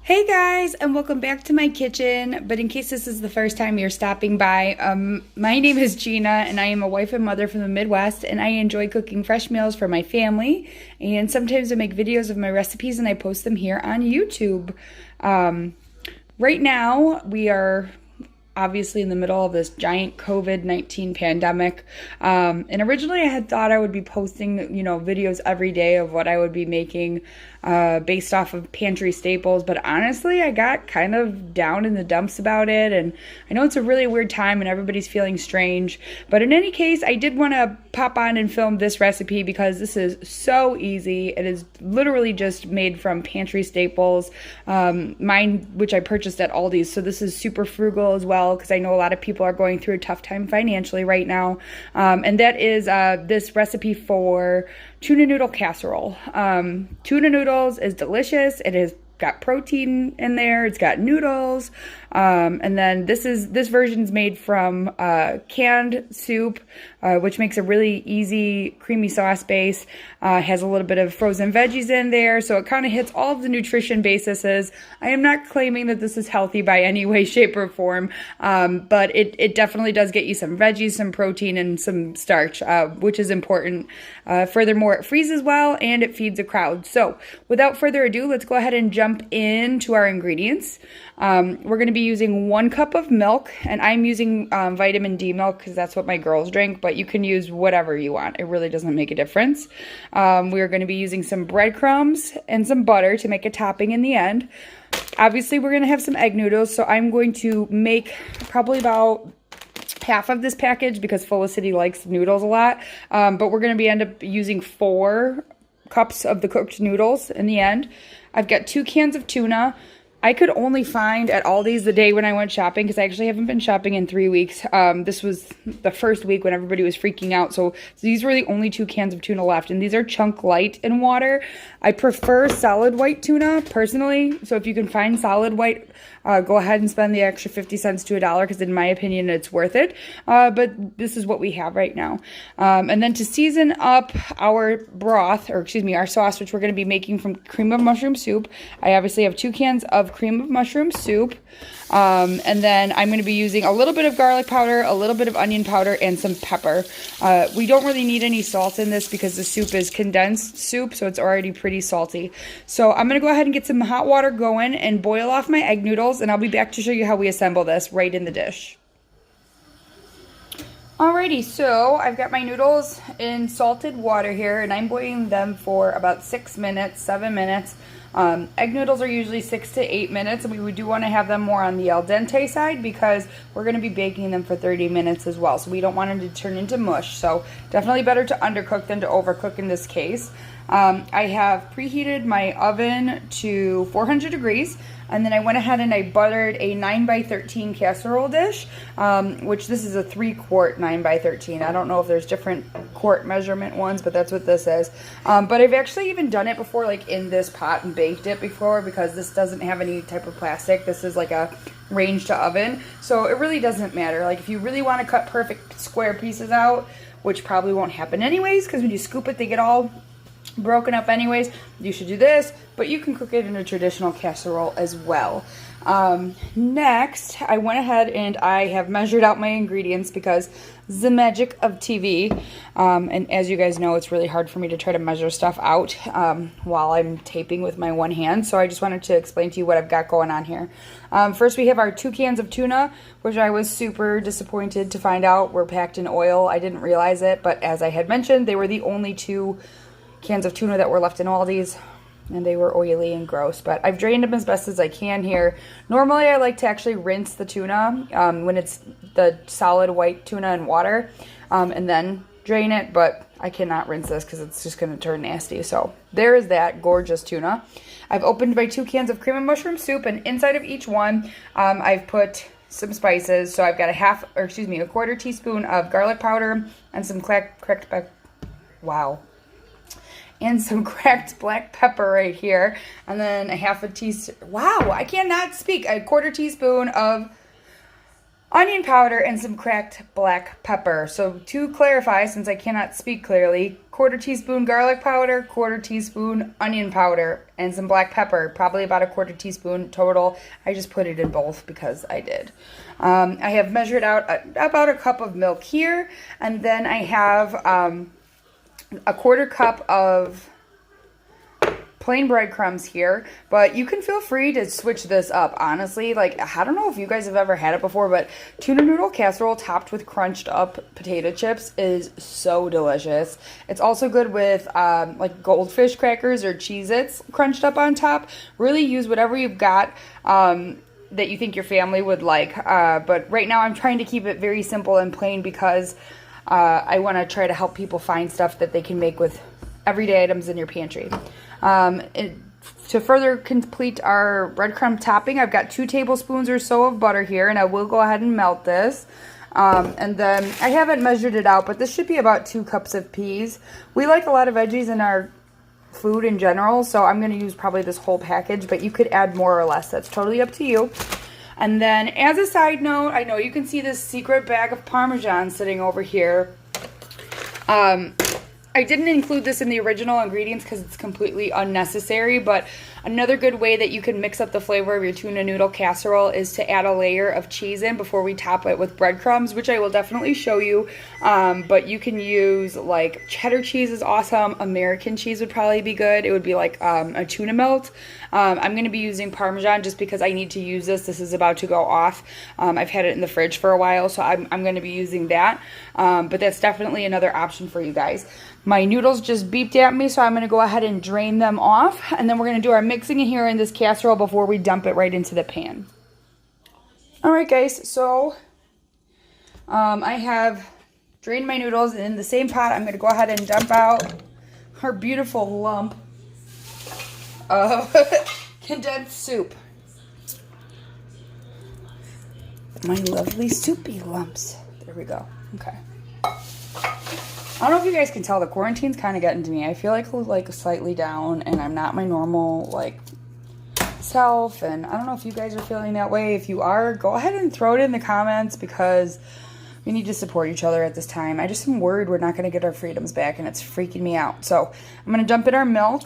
Hey guys, and welcome back to my kitchen. But in case this is the first time you're stopping by, my name is Gina, and I am a wife and mother from the Midwest, and I enjoy cooking fresh meals for my family. And sometimes I make videos of my recipes and I post them here on YouTube. Right now, we are obviously in the middle of this giant COVID-19 pandemic. And originally I had thought I would be posting, videos every day of what I would be making based off of pantry staples. But honestly, I got kind of down in the dumps about it. And I know it's a really weird time and everybody's feeling strange. But in any case, I did want to pop on and film this recipe because this is so easy. It is literally just made from pantry staples. Mine, which I purchased at Aldi's. So this is super frugal as well, because I know a lot of people are going through a tough time financially right now. And that is this recipe for tuna noodle casserole. Tuna noodles is delicious. It has got protein in there. It's got noodles. And then this version's made from canned soup, which makes a really easy creamy sauce base. Has a little bit of frozen veggies in there, so it kind of hits all of the nutrition bases. I am not claiming that this is healthy by any way, shape, or form, but it definitely does get you some veggies, some protein, and some starch, which is important. Furthermore, it freezes well and it feeds a crowd. So without further ado, let's go ahead and jump into our ingredients. We're going to be using 1 cup of milk, and I'm using vitamin D milk because that's what my girls drink, but you can use whatever you want. It really doesn't make a difference. We're going to be using some breadcrumbs and some butter to make a topping in the end. Obviously, we're going to have some egg noodles, so I'm going to make probably about half of this package because Felicity likes noodles a lot, but we're going to end up using 4 cups of the cooked noodles in the end. I've got 2 cans of tuna. I could only find at Aldi's the day when I went shopping, because I actually haven't been shopping in 3 weeks. This was the first week when everybody was freaking out. So these were the only 2 cans of tuna left. And these are chunk light in water. I prefer solid white tuna personally. So if you can find solid white, go ahead and spend the extra 50 cents to $1, because in my opinion, it's worth it. But this is what we have right now. And then to season up our broth, or excuse me, our sauce, which we're going to be making from cream of mushroom soup, I obviously have 2 cans of cream of mushroom soup. And then I'm going to be using a little bit of garlic powder, a little bit of onion powder, and some pepper. We don't really need any salt in this because the soup is condensed soup, so it's already pretty salty. So I'm going to go ahead and get some hot water going and boil off my egg noodles, and I'll be back to show you how we assemble this right in the dish. Alrighty, so I've got my noodles in salted water here, and I'm boiling them for about 6 minutes, 7 minutes. Egg noodles are usually 6 to 8 minutes, and we do want to have them more on the al dente side because we're going to be baking them for 30 minutes as well. So we don't want them to turn into mush. So definitely better to undercook than to overcook in this case. I have preheated my oven to 400 degrees, and then I went ahead and I buttered a 9x13 casserole dish, which this is a 3-quart 9x13. I don't know if there's different quart measurement ones, but that's what this is. But I've actually even done it before, like in this pot, and baked it before, because this doesn't have any type of plastic. This is like a range to oven, so it really doesn't matter. Like if you really want to cut perfect square pieces out, which probably won't happen anyways, because when you scoop it, they get all broken up anyways, you should do this, but you can cook it in a traditional casserole as well. Next, I went ahead and I have measured out my ingredients because the magic of TV, and as you guys know, it's really hard for me to try to measure stuff out while I'm taping with my one hand, so I just wanted to explain to you what I've got going on here. First, we have our 2 cans of tuna, which I was super disappointed to find out were packed in oil. I didn't realize it, but as I had mentioned, they were the only 2 cans of tuna that were left in Aldi's, and they were oily and gross, but I've drained them as best as I can here. Normally I like to actually rinse the tuna when it's the solid white tuna in water, and then drain it, but I cannot rinse this because it's just going to turn nasty. So there is that gorgeous tuna. I've opened my 2 cans of cream of mushroom soup, and inside of each one I've put some spices. So I've got a quarter teaspoon of garlic powder and some and some cracked black pepper right here, and then a quarter teaspoon of onion powder, and some cracked black pepper. So to clarify, since I cannot speak clearly, 1/4 teaspoon garlic powder, 1/4 teaspoon onion powder, and some black pepper, probably about a 1/4 teaspoon total. I just put it in both because I did. I have measured out about a cup of milk here, and then I have a 1/4 cup of plain breadcrumbs here, but you can feel free to switch this up, honestly. Like, I don't know if you guys have ever had it before, but tuna noodle casserole topped with crunched up potato chips is so delicious. It's also good with like goldfish crackers or Cheez-Its crunched up on top. Really use whatever you've got that you think your family would like, but right now I'm trying to keep it very simple and plain because I want to try to help people find stuff that they can make with everyday items in your pantry. To further complete our breadcrumb topping, I've got 2 tablespoons or so of butter here, and I will go ahead and melt this. And then I haven't measured it out, but this should be about 2 cups of peas. We like a lot of veggies in our food in general, so I'm going to use probably this whole package, but you could add more or less. That's totally up to you. And then as a side note, I know you can see this secret bag of Parmesan sitting over here. I didn't include this in the original ingredients because it's completely unnecessary, but another good way that you can mix up the flavor of your tuna noodle casserole is to add a layer of cheese in before we top it with breadcrumbs, which I will definitely show you. But you can use, like, cheddar cheese is awesome. American cheese would probably be good. It would be like a tuna melt. I'm going to be using Parmesan just because I need to use this. This is about to go off. I've had it in the fridge for a while, so I'm going to be using that. But that's definitely another option for you guys. My noodles just beeped at me, so I'm going to go ahead and drain them off. And then we're going to do our mixing in here in this casserole before we dump it right into the pan. Alright guys, so I have drained my noodles, and in the same pot I'm going to go ahead and dump out our beautiful lump of condensed soup. My lovely soupy lumps. There we go. Okay. I don't know if you guys can tell, the quarantine's kind of getting to me. I feel like slightly down, and I'm not my normal like self, and I don't know if you guys are feeling that way. If you are, go ahead and throw it in the comments because we need to support each other at this time. I just am worried we're not going to get our freedoms back, and it's freaking me out. So I'm going to dump in our milk,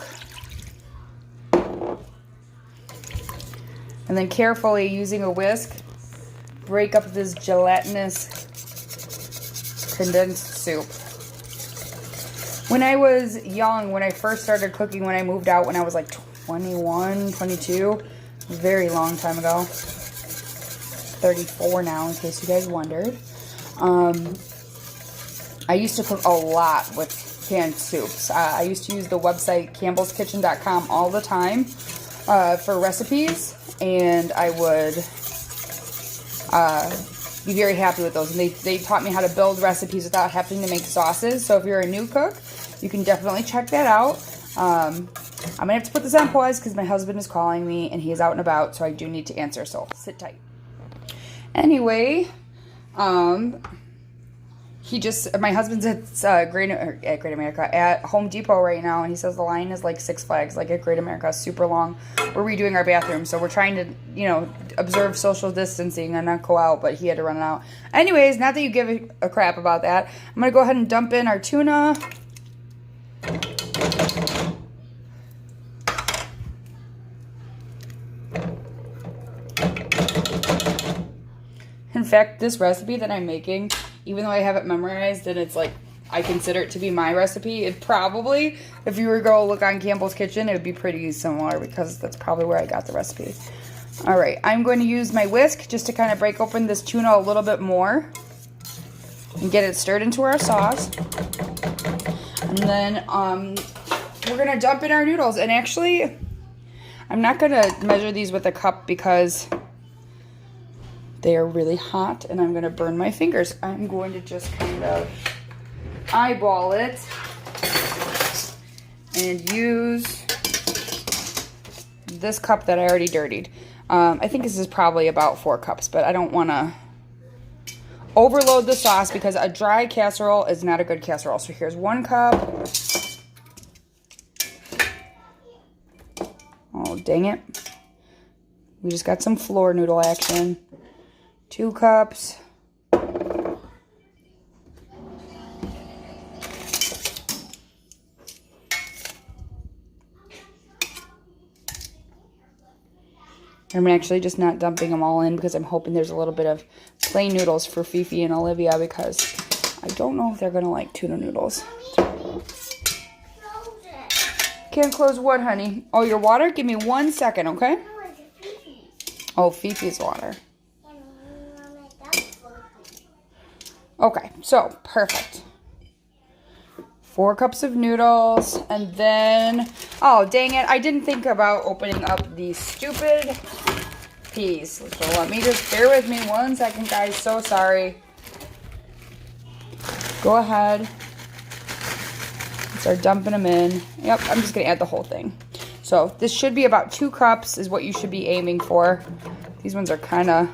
and then carefully, using a whisk, break up this gelatinous condensed soup. When I was young, when I first started cooking, when I moved out when I was like 21, 22, very long time ago, 34 now in case you guys wondered, I used to cook a lot with canned soups. I used to use the website campbellskitchen.com all the time for recipes, and I would be very happy with those. And they taught me how to build recipes without having to make sauces. So if you're a new cook, you can definitely check that out. I'm going to have to put this on pause because my husband is calling me and he is out and about, so I do need to answer, so sit tight. Anyway, my husband's at Great America, at Home Depot right now, and he says the line is like Six Flags, like at Great America, super long. We're redoing our bathroom, so we're trying to, observe social distancing and not go out, but he had to run out. Anyways, not that you give a crap about that, I'm going to go ahead and dump in our tuna. In fact, this recipe that I'm making, even though I have it memorized and it's like, I consider it to be my recipe, it probably, if you were to go look on Campbell's Kitchen, it would be pretty similar because that's probably where I got the recipe. Alright, I'm going to use my whisk just to kind of break open this tuna a little bit more and get it stirred into our sauce. And then we're going to dump in our noodles. And actually, I'm not going to measure these with a cup because they are really hot and I'm going to burn my fingers. I'm going to just kind of eyeball it and use this cup that I already dirtied. I think this is probably about 4 cups, but I don't want to overload the sauce because a dry casserole is not a good casserole. So here's 1 cup. Oh, dang it. We just got some floor noodle action. 2 cups. I'm actually just not dumping them all in because I'm hoping there's a little bit of plain noodles for Fifi and Olivia because I don't know if they're going to like tuna noodles. Can't close what, honey? Oh, your water? Give me 1 second, okay? Oh, Fifi's water. Okay, so perfect. 4 cups of noodles, and then, oh, dang it, I didn't think about opening up these stupid peas. So let me just, bear with me 1 second, guys, so sorry. Go ahead. Start dumping them in. Yep, I'm just going to add the whole thing. So this should be about 2 cups is what you should be aiming for. These ones are kind of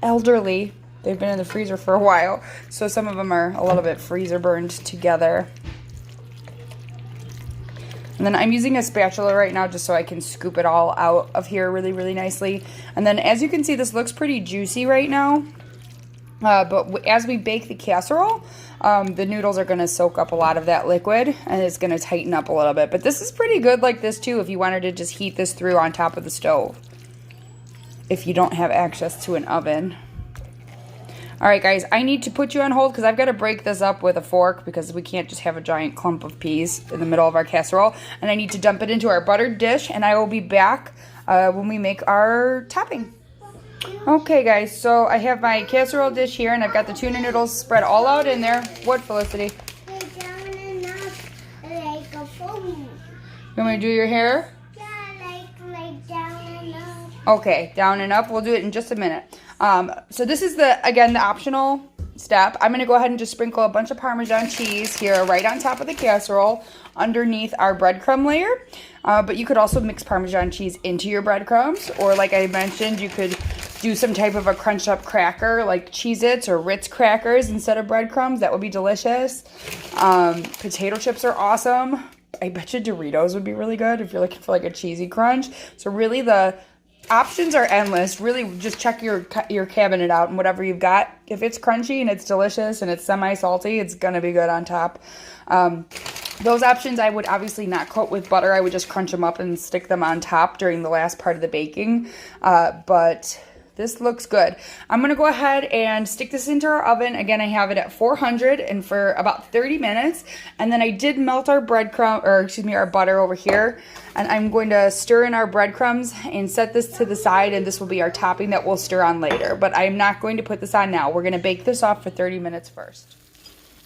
elderly. They've been in the freezer for a while, so some of them are a little bit freezer burned together. And then I'm using a spatula right now just so I can scoop it all out of here really, really nicely. And then as you can see, this looks pretty juicy right now. But as we bake the casserole, the noodles are going to soak up a lot of that liquid, and it's going to tighten up a little bit. But this is pretty good like this too if you wanted to just heat this through on top of the stove, if you don't have access to an oven. All right, guys, I need to put you on hold because I've got to break this up with a fork because we can't just have a giant clump of peas in the middle of our casserole. And I need to dump it into our buttered dish, and I will be back when we make our topping. Okay, guys, so I have my casserole dish here, and I've got the tuna noodles spread all out in there. What, Felicity? You want me to do your hair? Yeah, like down and up. Okay, down and up. We'll do it in just a minute. So this is again the optional step. I'm going to go ahead and just sprinkle a bunch of Parmesan cheese here right on top of the casserole underneath our breadcrumb layer. But you could also mix Parmesan cheese into your breadcrumbs, or like I mentioned, you could do some type of a crunched up cracker like Cheez-Its or Ritz crackers instead of breadcrumbs. That would be delicious. Potato chips are awesome. I bet you Doritos would be really good if you're looking for like a cheesy crunch. So really the options are endless. Really just check your cabinet out and whatever you've got. If it's crunchy and it's delicious and it's semi-salty, it's going to be good on top. Those options I would obviously not coat with butter. I would just crunch them up and stick them on top during the last part of the baking. But this looks good. I'm going to go ahead and stick this into our oven. Again, I have it at 400 and for about 30 minutes. And then I did melt our our butter over here. And I'm going to stir in our breadcrumbs and set this to the side, and this will be our topping that we'll stir on later. But I'm not going to put this on now. We're going to bake this off for 30 minutes first.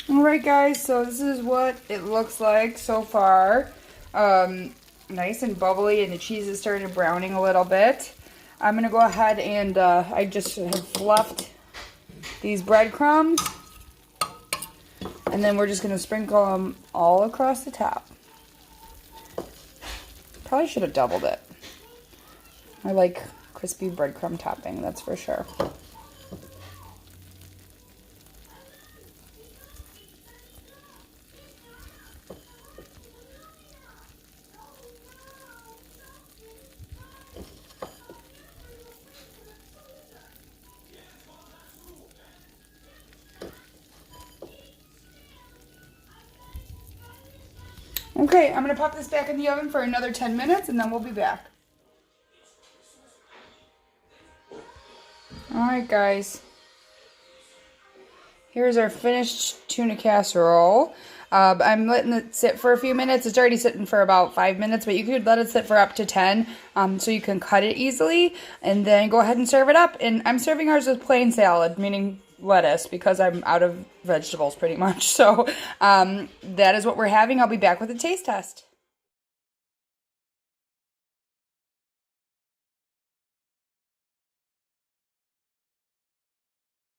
Alright guys, so this is what it looks like so far. Nice and bubbly, and the cheese is starting to browning a little bit. I'm going to go ahead and I just have fluffed these breadcrumbs. And then we're just going to sprinkle them all across the top. Probably should have doubled it. I like crispy breadcrumb topping, that's for sure. Okay, I'm going to pop this back in the oven for another 10 minutes, and then we'll be back. Alright guys, here's our finished tuna casserole. I'm letting it sit for a few minutes. It's already sitting for about 5 minutes, but you could let it sit for up to 10 so you can cut it easily, and then go ahead and serve it up. And I'm serving ours with plain salad, meaning lettuce, because I'm out of vegetables pretty much. So that is what we're having. I'll be back with a taste test.